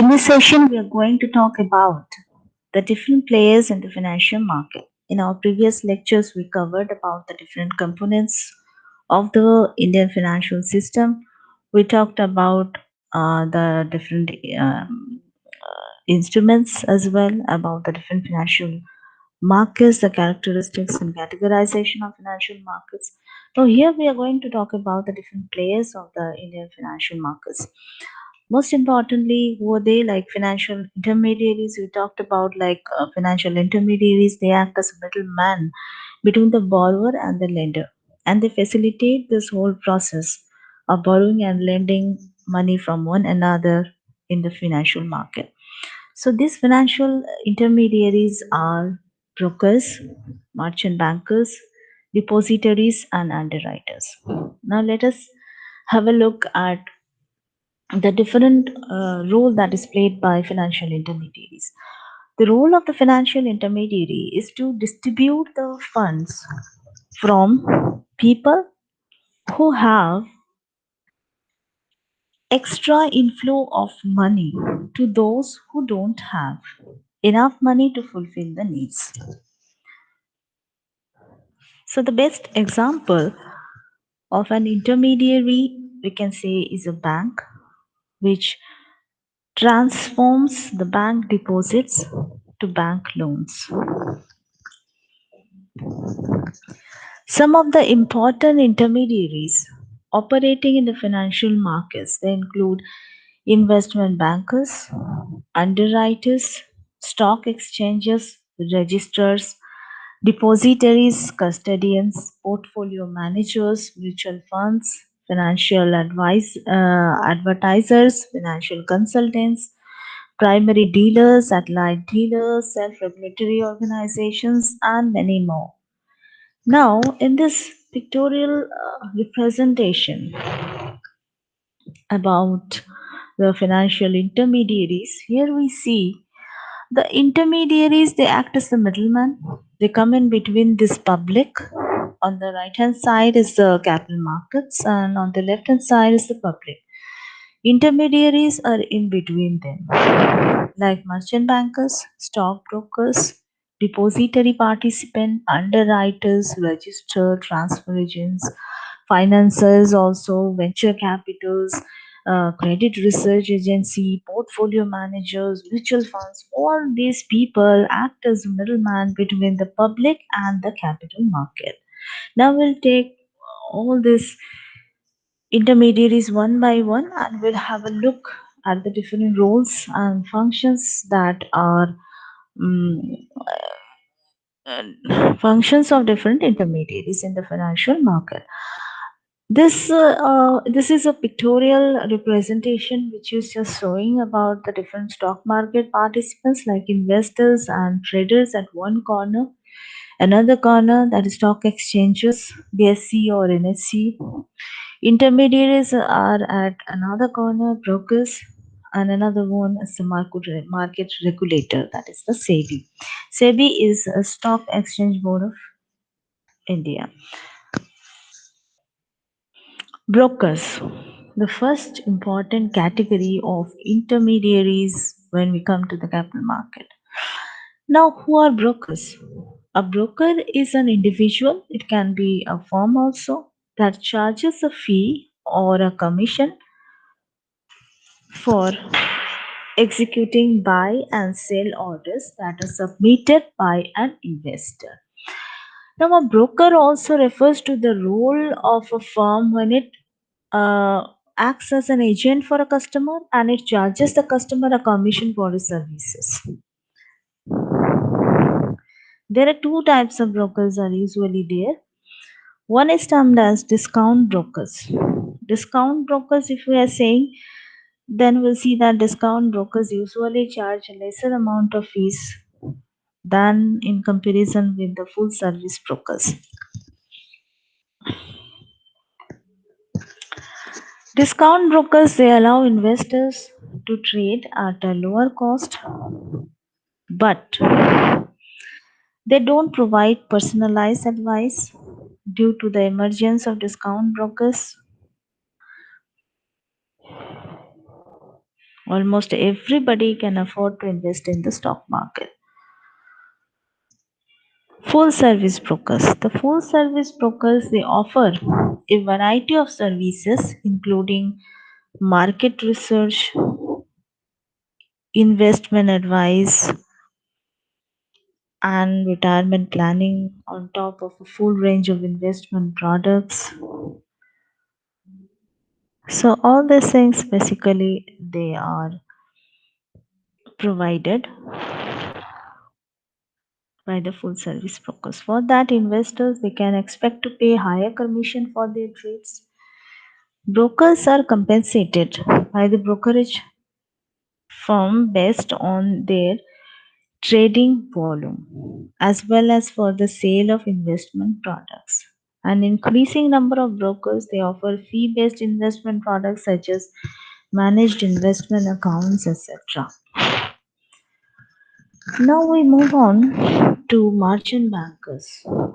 In this session, we are going to talk about the different players in the financial market. In our previous lectures, we covered about the different components of the Indian financial system. We talked about the different instruments as well, about the different financial markets, the characteristics and categorization of financial markets. So here we are going to talk about the different players of the Indian financial markets. Most importantly, who are they? Like financial intermediaries. We talked about like financial intermediaries. They act as a middleman between the borrower and the lender, and they facilitate this whole process of borrowing and lending money from one another in the financial market. So these financial intermediaries are brokers, merchant bankers, depositories, and underwriters. Now let us have a look at the different role that is played by financial intermediaries. The role of the financial intermediary is to distribute the funds from people who have extra inflow of money to those who don't have enough money to fulfill the needs. So, the best example of an intermediary we can say is a bank which transforms the bank deposits to bank loans. Some of the important intermediaries operating in the financial markets they include investment bankers, underwriters, stock exchanges, registrars, depositories, custodians, portfolio managers, mutual funds, financial advisors, financial consultants, primary dealers, satellite dealers, self-regulatory organizations, and many more. Now, in this pictorial representation about the financial intermediaries, here we see the intermediaries, they act as the middleman. They come in between this public. On the right hand side is the capital markets, and on the left hand side is the public. Intermediaries are in between them, like merchant bankers, stockbrokers, depository participant, underwriters, register, transfer agents, financiers, also venture capitals, credit research agency, portfolio managers, mutual funds. All these people act as middleman between the public and the capital market. Now we'll take all these intermediaries one by one and we'll have a look at the different roles and functions that are mm, functions of different intermediaries in the financial market. This is a pictorial representation which is just showing about the different stock market participants like investors and traders at one corner, another corner that is stock exchanges, BSE or NSE. Intermediaries are at another corner, brokers, and another one is the market regulator, that is the SEBI. SEBI is a Stock Exchange Board of India. Brokers, the first important category of intermediaries when we come to the capital market. Now, who are brokers? A broker is an individual, it can be a firm also, that charges a fee or a commission for executing buy and sell orders that are submitted by an investor. Now, a broker also refers to the role of a firm when it acts as an agent for a customer and it charges the customer a commission for his services. There are two types of brokers are usually there. One is termed as discount brokers. Discount brokers, if we are saying, then we'll see that discount brokers usually charge a lesser amount of fees than in comparison with the full service brokers. Discount brokers they allow investors to trade at a lower cost, but they don't provide personalized advice due to the emergence of discount brokers. Almost everybody can afford to invest in the stock market. Full service brokers. The full service brokers, they offer a variety of services including market research, investment advice, and retirement planning on top of a full range of investment products. So all these things basically they are provided by the full service brokers. For that, investors they can expect to pay higher commission for their trades. Brokers are compensated by the brokerage firm based on their trading volume as well as for the sale of investment products. An increasing number of brokers they offer fee based investment products such as managed investment accounts, etc. Now we move on to merchant bankers.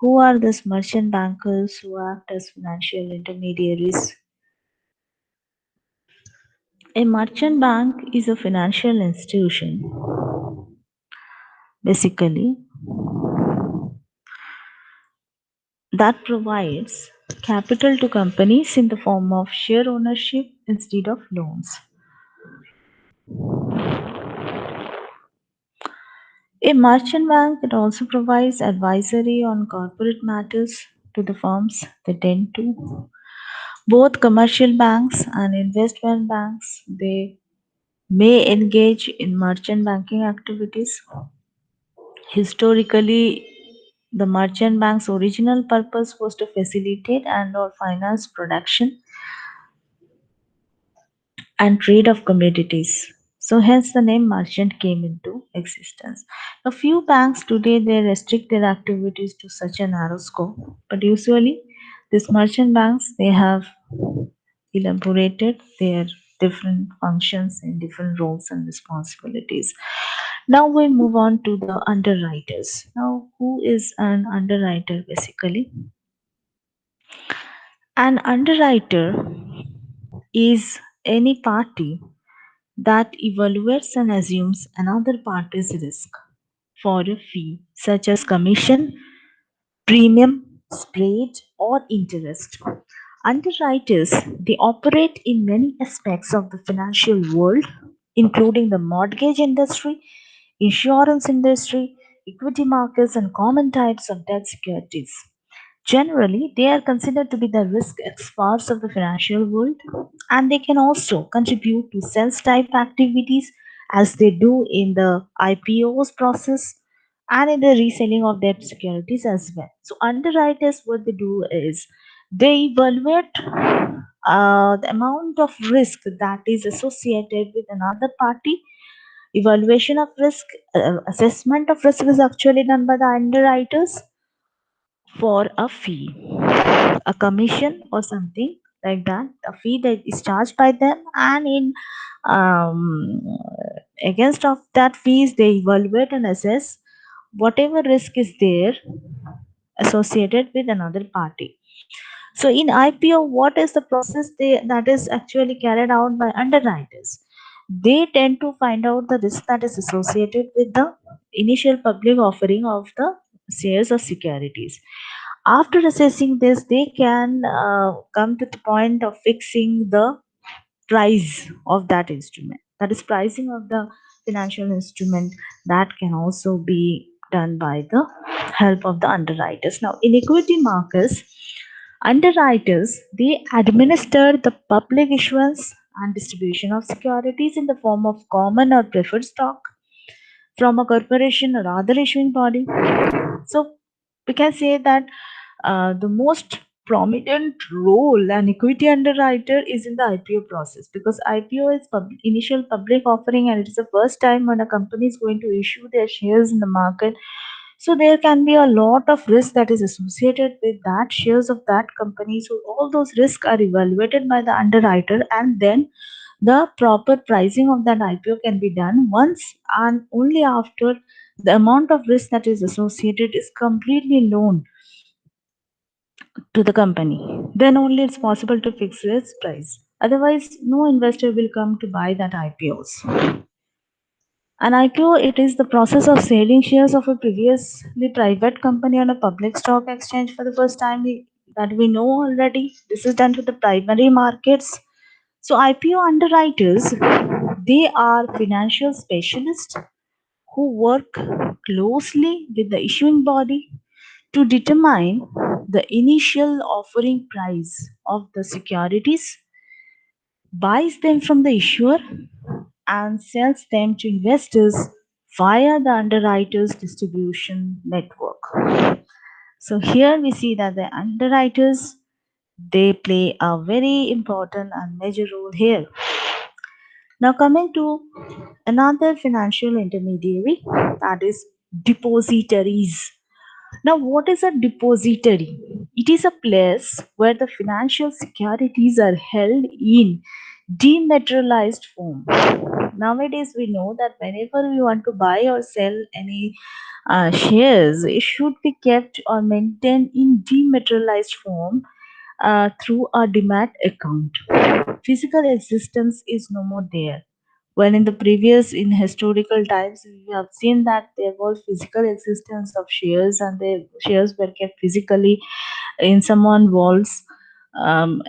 Who are these merchant bankers who act as financial intermediaries? A merchant bank is a financial institution basically that provides capital to companies in the form of share ownership instead of loans. A merchant bank it also provides advisory on corporate matters to the firms they tend to. Both commercial banks and investment banks they may engage in merchant banking activities. Historically, the merchant bank's original purpose was to facilitate and or finance production and trade of commodities. So hence the name merchant came into existence. A few banks today they restrict their activities to such a narrow scope, but usually these merchant banks they have elaborated their different functions and different roles and responsibilities. Now we move on to the underwriters. Now, who is an underwriter basically? An underwriter is any party that evaluates and assumes another party's risk for a fee, such as commission, premium, spread, or interest. Underwriters they operate in many aspects of the financial world, including the mortgage industry, insurance industry, equity markets, and common types of debt securities. Generally, they are considered to be the risk experts of the financial world, and they can also contribute to sales type activities as they do in the IPOs process and in the reselling of debt securities as well. So, underwriters, what they do is they evaluate the amount of risk that is associated with another party. Evaluation of risk, assessment of risk is actually done by the underwriters for a fee, a commission or something like that, a fee that is charged by them, and in um, against of that fees they evaluate and assess whatever risk is there associated with another party. So in IPO, what is the process that is actually carried out by underwriters? They tend to find out the risk that is associated with the initial public offering of the shares or securities. After assessing this, they can come to the point of fixing the price of that instrument. That is pricing of the financial instrument that can also be done by the help of the underwriters. Now, in equity markets, underwriters they administer the public issuance and distribution of securities in the form of common or preferred stock from a corporation or other issuing body. So we can say that the most prominent role an equity underwriter is in the IPO process, because IPO is initial public offering, and it is the first time when a company is going to issue their shares in the market. So there can be a lot of risk that is associated with that shares of that company. So all those risks are evaluated by the underwriter, and then the proper pricing of that IPO can be done once and only after the amount of risk that is associated is completely known to the company. Then only it's possible to fix its price. Otherwise, no investor will come to buy that IPOs. An IPO, it is the process of selling shares of a previously private company on a public stock exchange for the first time. That we know already. This is done to the primary markets. So IPO underwriters, they are financial specialists who work closely with the issuing body to determine the initial offering price of the securities, buys them from the issuer, and sells them to investors via the underwriters distribution network. So here we see that the underwriters, they play a very important and major role here. Now coming to another financial intermediary, that is depositories. Now, what is a depository? It is a place where the financial securities are held in dematerialized form. Nowadays, we know that whenever we want to buy or sell any shares, it should be kept or maintained in dematerialized form through a demat account. Physical existence is no more there. When in the previous, in historical times, we have seen that there was physical existence of shares, and the shares were kept physically in someone walls,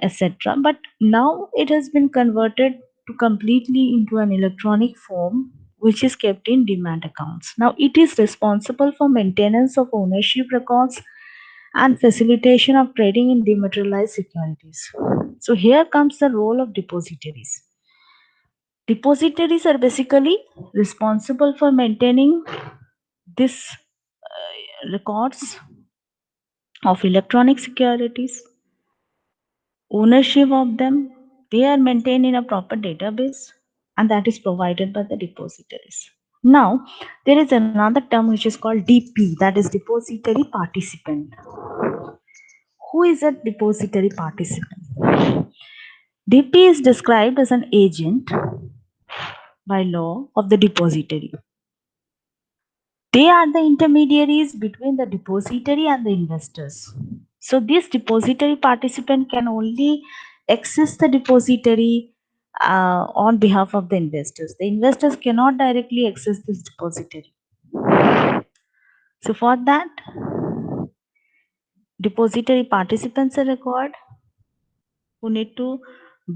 etc. But now it has been converted to completely into an electronic form, which is kept in demat accounts. Now it is responsible for maintenance of ownership records and facilitation of trading in dematerialized securities. So here comes the role of depositories. Depositories are basically responsible for maintaining this records of electronic securities, ownership of them. They are maintained in a proper database, and that is provided by the depositories. Now, there is another term which is called DP, that is depository participant. Who is a depository participant? DP is described as an agent by law of the depository. They are the intermediaries between the depository and the investors. So this depository participant can only access the depository on behalf of the investors. The investors cannot directly access this depository. So for that, depository participants are required who need to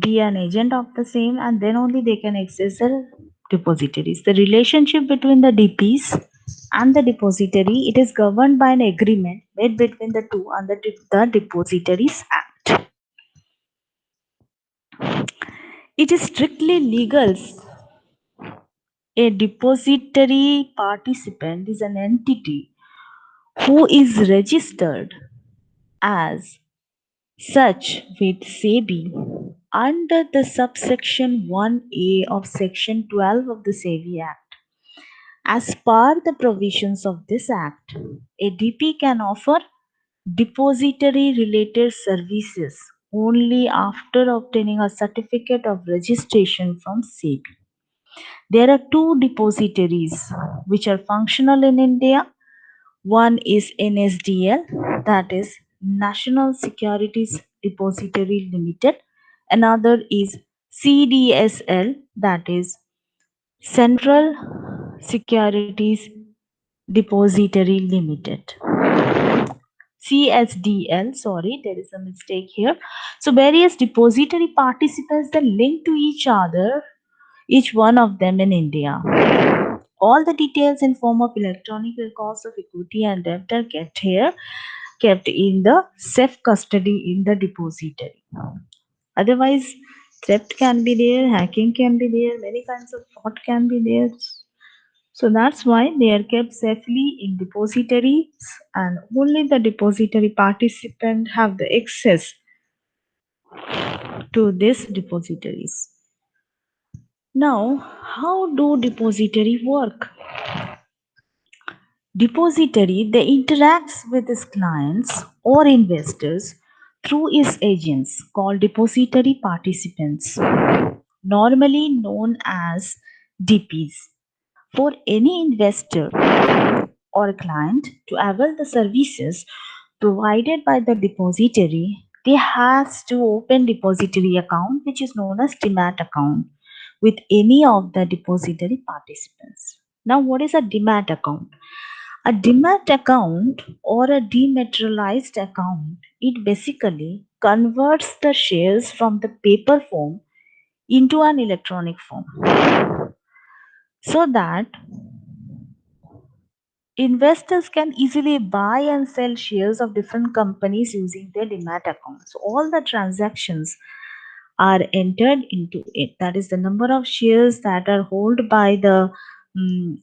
be an agent of the same, and then only they can access the depositories. The relationship between the DPs and the depository, it is governed by an agreement made between the two under the Depositories Act. It is strictly legal. A depository participant is an entity who is registered as such with SEBI under the subsection 1A of section 12 of the SEBI Act. As per the provisions of this act, a DP can offer depository related services only after obtaining a certificate of registration from SEBI. There are two depositories which are functional in India. One is NSDL, that is National Securities Depository Limited. Another is CDSL, that is Central Securities Depository Limited. CSDL, sorry, there is a mistake here. So various depository participants that link to each other, each one of them in India. All the details in form of electronic records of equity and debt are kept in the safe custody in the depository. Otherwise, theft can be there, hacking can be there, many kinds of fraud can be there. So that's why they are kept safely in depositories, and only the depository participant have the access to these depositories. Now, how do depository work? Depository, they interacts with its clients or investors through its agents called depository participants, normally known as DPs. For any investor or client to avail the services provided by the depository, they has to open depository account which is known as demat account with any of the depository participants. Now what is a demat account? A demat account or a dematerialized account, it basically converts the shares from the paper form into an electronic form so that investors can easily buy and sell shares of different companies using their demat accounts. So all the transactions are entered into it. That is the number of shares that are held by the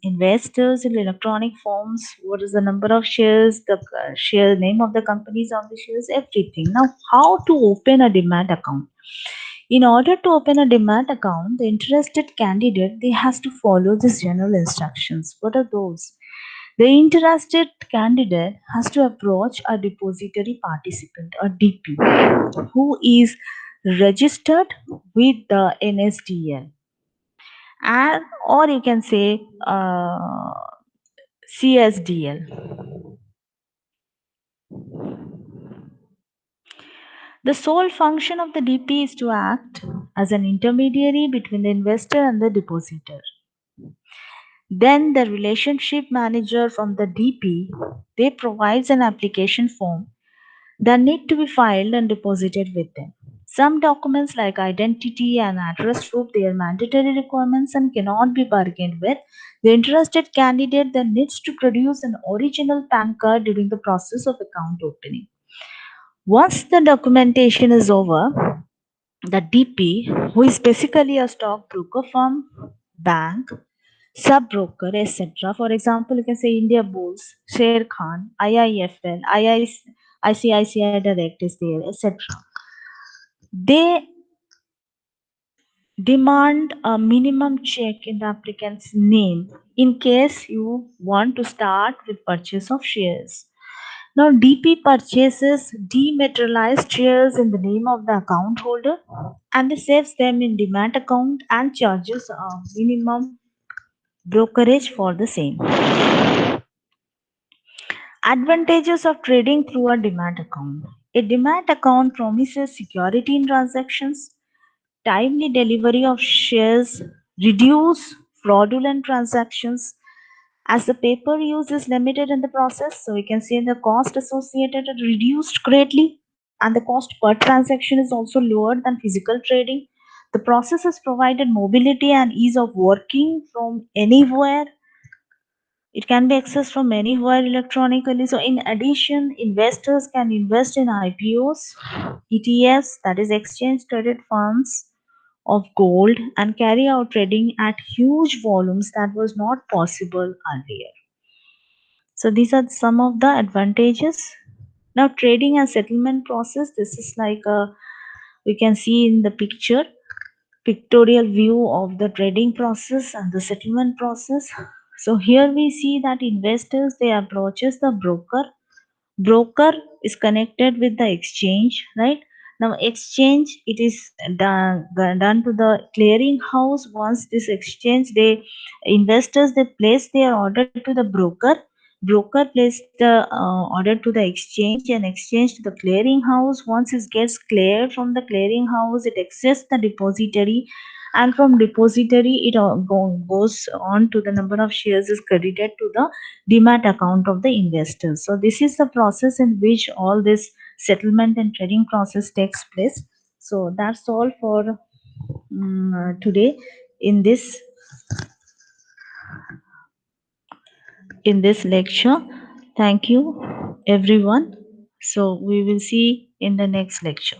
investors in electronic forms. What is the number of shares, the share name of the companies of the shares, everything. Now, how to open a demat account? In order to open a demat account, the interested candidate they has to follow these general instructions. What are those? The interested candidate has to approach a depository participant, a DP, who is registered with the NSDL, and or you can say CSDL. The sole function of the DP is to act as an intermediary between the investor and the depositor. Then the relationship manager from the DP they provides an application form that need to be filed and deposited with them. Some documents like identity and address proof they are mandatory requirements and cannot be bargained with. The interested candidate then needs to produce an original PAN card during the process of account opening. Once the documentation is over, the DP, who is basically a stockbroker firm, bank, sub-broker, etc. For example, you can say India Bulls, Sher Khan, IIFL, ICICI Direct is there, etc. They demand a minimum check in the applicant's name in case you want to start with purchase of shares. Now, DP purchases dematerialized shares in the name of the account holder and they saves them in demat account and charges a minimum brokerage for the same. Advantages of trading through a demat account. A demat account promises security in transactions, timely delivery of shares, reduce fraudulent transactions, as the paper use is limited in the process. So we can see the cost associated are reduced greatly, and the cost per transaction is also lower than physical trading. The process has provided mobility and ease of working from anywhere. It can be accessed from anywhere electronically. So, in addition, investors can invest in IPOs, ETFs, that is exchange traded funds of gold, and carry out trading at huge volumes that was not possible earlier. So, these are some of the advantages. Now, trading and settlement process. This is like a we can see in the pictorial view of the trading process and the settlement process. So here we see that investors they approaches the broker is connected with the exchange, right? Now exchange it is done to the clearing house. Once this exchange they investors they place their order to the broker placed the order to the exchange and exchange to the clearing house. Once it gets cleared from the clearing house it accesses the depository, and from depository it goes on to the number of shares is credited to the demat account of the investors. So this is the process in which all this settlement and trading process takes place. So that's all for today in this lecture. Thank you everyone. So we will see in the next lecture.